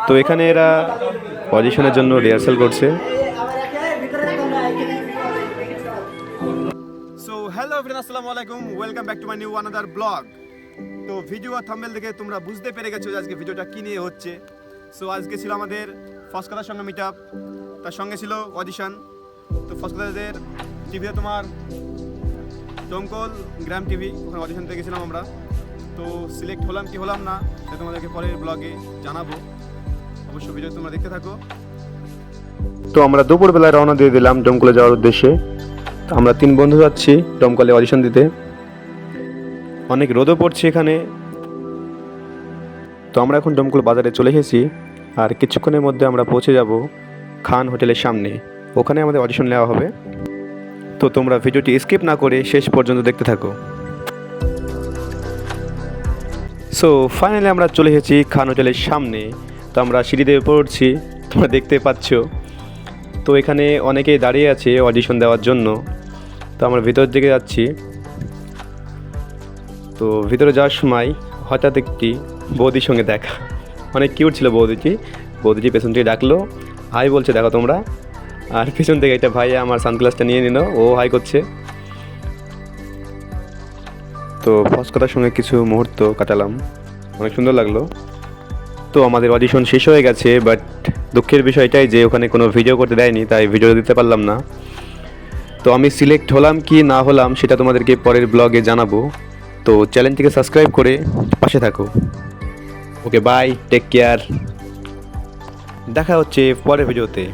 তো এখানে এরা অডিশনের জন্য রিহার্সাল করছে। সো হ্যালো এভরিওয়ান, আসসালামু আলাইকুম, welcome back to my new another blog. তো ভিডিও আর থাম্বনেল দেখে তোমরা বুঝতে পেরে গেছো যে আজকে ভিডিওটা কী নিয়ে হচ্ছে। সো আজকে ছিল আমাদের ফসকতার সঙ্গে মিট আপ, তার সঙ্গে ছিল অডিশন। তো ফসকতাদের টিভিতে তোমার দমকল গ্রাম টিভি, ওখানে অডিশনতে গেছিলাম আমরা। তো সিলেক্ট হলাম কি হলাম না সেটা তোমাদেরকে পরের ব্লগে জানাবো, অবশ্যই ভিডিও তোমরা দেখতে থাকো। তো আমরা দুপুরবেলায় রওনা দিয়ে দিলাম দমকলে যাওয়ার উদ্দেশ্যে। তো আমরা 3 বন্ধু যাচ্ছি দমকলে অডিশন দিতে। অনেক রোদও পড়ছে এখানে। তো আমরা এখন দমকল বাজারে চলে এসেছি, আর কিছুক্ষণের মধ্যে আমরা পৌঁছে যাব খান হোটেলের সামনে। ওখানে আমাদের অডিশন নেওয়া হবে। তো তোমরা ভিডিওটি স্কিপ না করে শেষ পর্যন্ত দেখতে থাকো। সো ফাইনালি আমরা চলে এসেছি খান হোটেলের সামনে। তো আমরা সিঁড়িতে উপরে উঠছি, তোমরা দেখতে পাচ্ছ। তো এখানে অনেকেই দাঁড়িয়ে আছে অডিশন দেওয়ার জন্য। তো আমরা ভিতর দিকে যাচ্ছি। তো ভিতরে যাওয়ার সময় হঠাৎ একটি বৌদির সঙ্গে দেখা। অনেক কিউট ছিল বৌদিটি পেছন থেকে ডাকলো, হাই বলছে দেখো তোমরা। আর পেছন থেকে একটা ভাইয়া আমার সানগ্লাসটা নিয়ে নিল, ও হাই করছে। তো ফসকতার সঙ্গে কিছু মুহূর্ত কাটালাম, অনেক সুন্দর লাগলো। তো আমাদের অডিশন শেষ হয়ে গেছে, বাট দুঃখের বিষয় এটাই যে ওখানে কোনো ভিডিও করতে দেয়নি, তাই ভিডিও দিতে পারলাম না। তো আমি সিলেক্ট হলাম কি না হলাম সেটা তোমাদেরকে পরের ব্লগে জানাবো। তো চ্যানেলটিকে সাবস্ক্রাইব করে পাশে থাকো। ওকে বাই, টেক কেয়ার, দেখা হচ্ছে পরের ভিডিওতে।